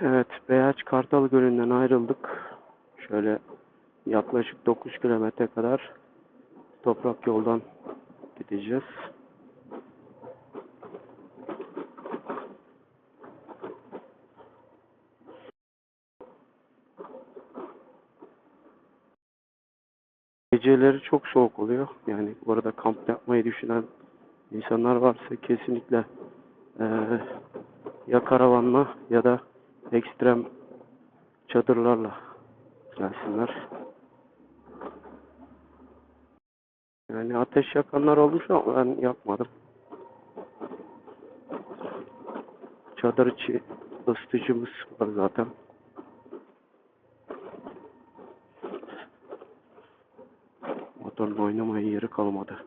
Evet, Beyaç Kartal Gölü'nden ayrıldık. Şöyle yaklaşık 9 kilometre kadar toprak yoldan gideceğiz. Geceleri çok soğuk oluyor. Yani bu arada kamp yapmayı düşünen insanlar varsa kesinlikle ya karavanla ya da ekstrem çadırlarla gelsinler. Yani ateş yakanlar olmuş ama ben yakmadım. Çadır içi ısıtıcımız var zaten. Motorun oynamaya yeri kalmadı.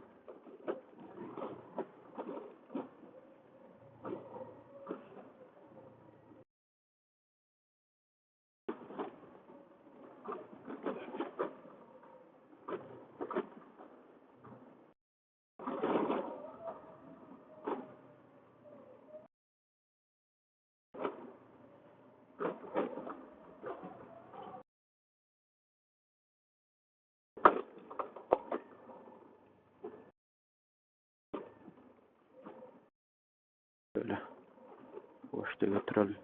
Böyle boşta götürelim.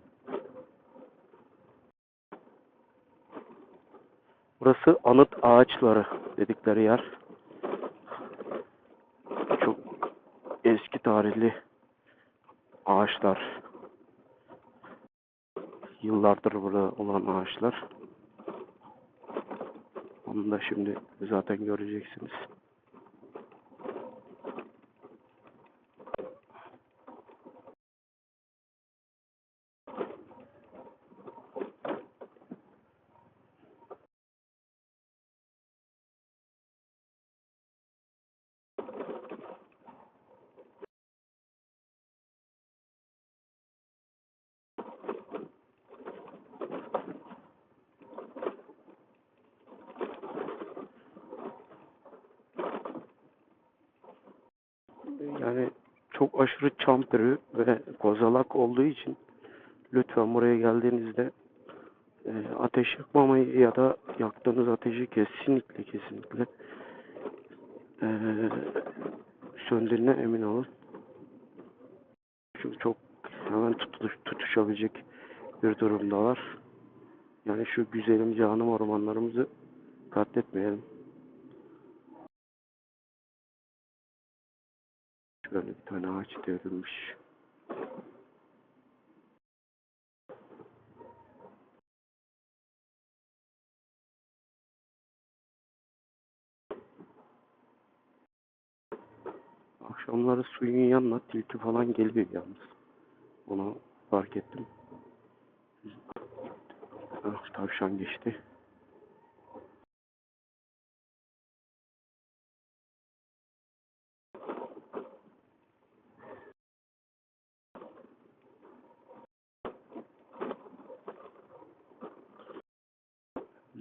Burası anıt ağaçları dedikleri yer. Çok eski tarihli ağaçlar. Yıllardır burada olan ağaçlar. Onu da şimdi zaten göreceksiniz. Yani çok aşırı çam türü ve kozalak olduğu için lütfen buraya geldiğinizde ateş yakmamayı ya da yaktığınız ateşi kesinlikle e, söndürüne emin olun. Çünkü çok hemen tutuşabilecek bir durumdalar. Yani şu güzelim canım ormanlarımızı katletmeyelim. Şöyle bir tane ağaç devrilmiş. Akşamları suyun yanına tilki falan geliyor yalnız. Onu fark ettim. Ah, tavşan geçti.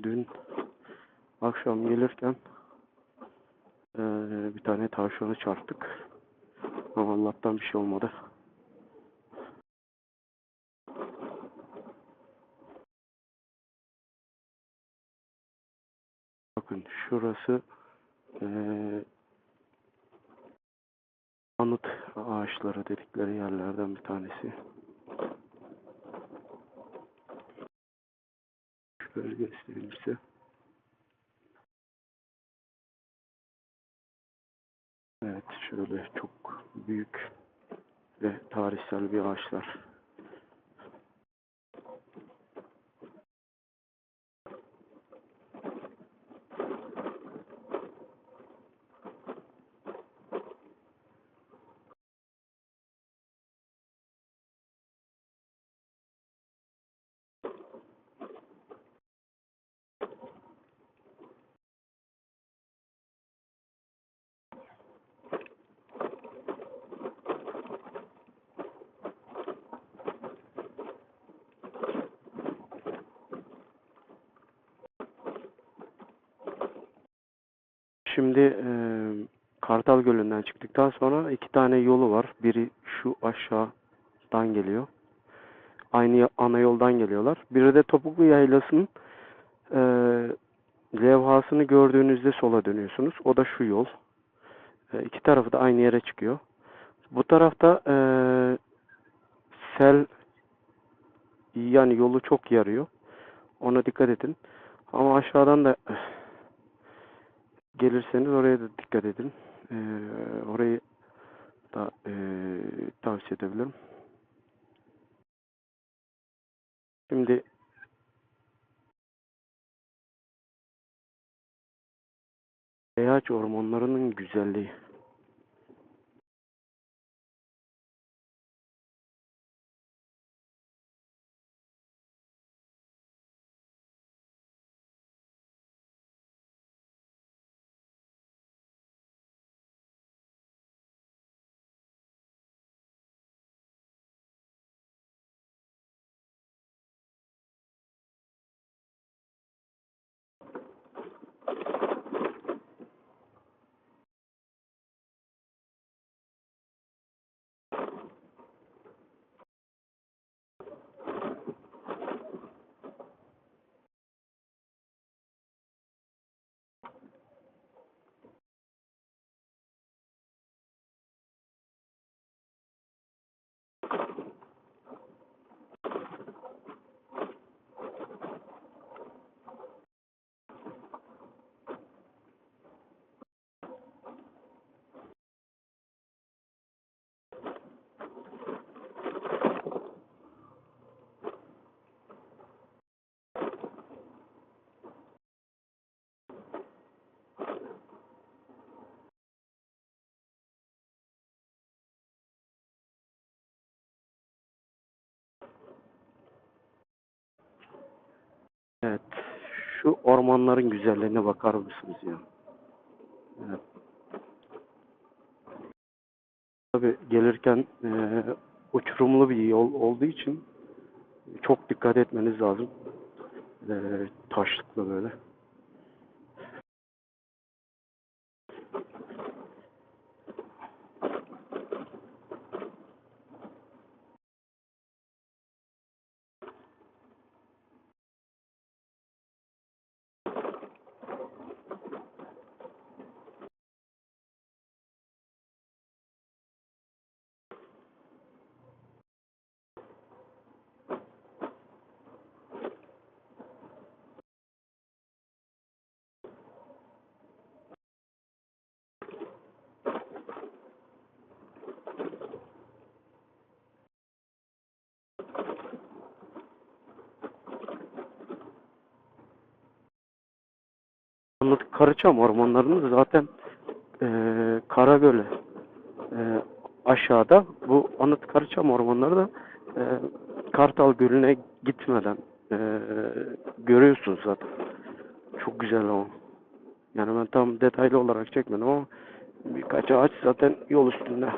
Dün akşam gelirken bir tane tavşanı çarptık. Ama Allah'tan bir şey olmadı. Bakın şurası anıt ağaçları dedikleri yerlerden bir tanesi. Şöyle göstereyim size. Evet, şöyle çok büyük ve tarihsel bir ağaçlar. Şimdi Kartal Gölü'nden çıktıktan sonra iki tane yolu var. Biri şu aşağıdan geliyor. Aynı ana yoldan geliyorlar. Biri de Topuklu Yaylası'nın e, levhasını gördüğünüzde sola dönüyorsunuz. O da şu yol. İki tarafı da aynı yere çıkıyor. Bu tarafta sel, yani yolu çok yarıyor. Ona dikkat edin. Ama aşağıdan da gelirseniz oraya da dikkat edin. Orayı da tavsiye edebilirim. Şimdi Beyaz ormanlarının güzelliği. Evet. Şu ormanların güzelliğine bakar mısınız ya? Evet. Tabii gelirken uçurumlu bir yol olduğu için çok dikkat etmeniz lazım. Taşlıklı böyle. Anlatık Karıçam ormanlarının zaten Karagöl'e aşağıda. Bu Anıt Karıçam ormanları da e, Kartal Gölü'ne gitmeden görüyorsunuz zaten. Çok güzel o. Yani ben tam detaylı olarak çekmedim ama birkaç ağaç zaten yol üstünde.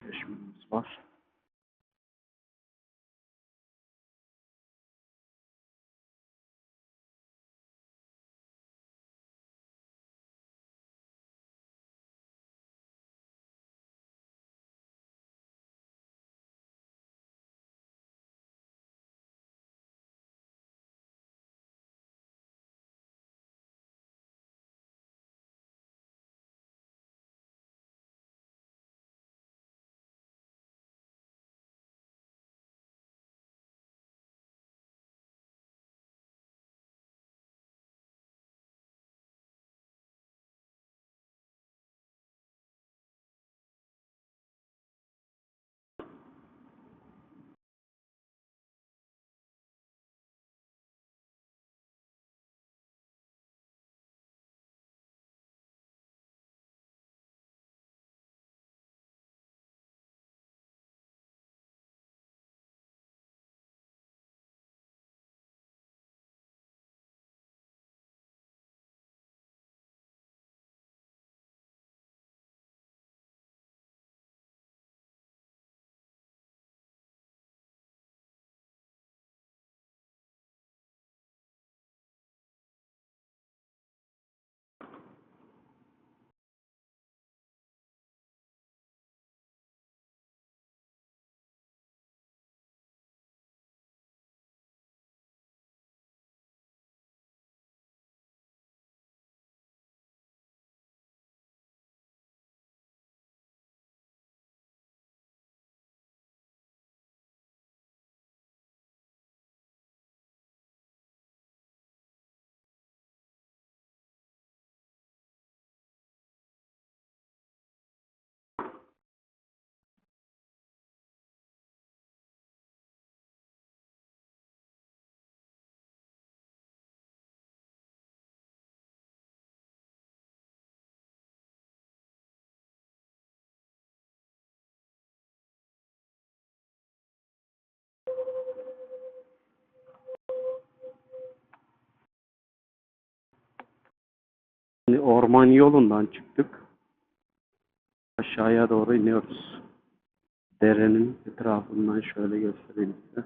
Çeşmemiz var. Şimdi orman yolundan çıktık. Aşağıya doğru iniyoruz. Derenin etrafından şöyle göstereyim size.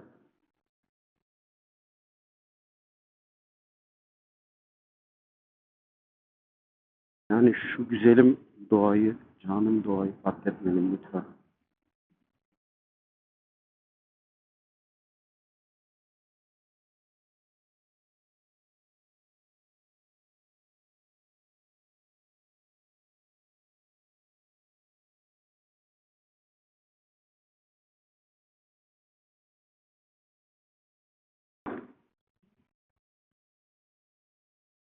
Yani şu güzelim doğayı, canım doğayı fark etmeyin lütfen.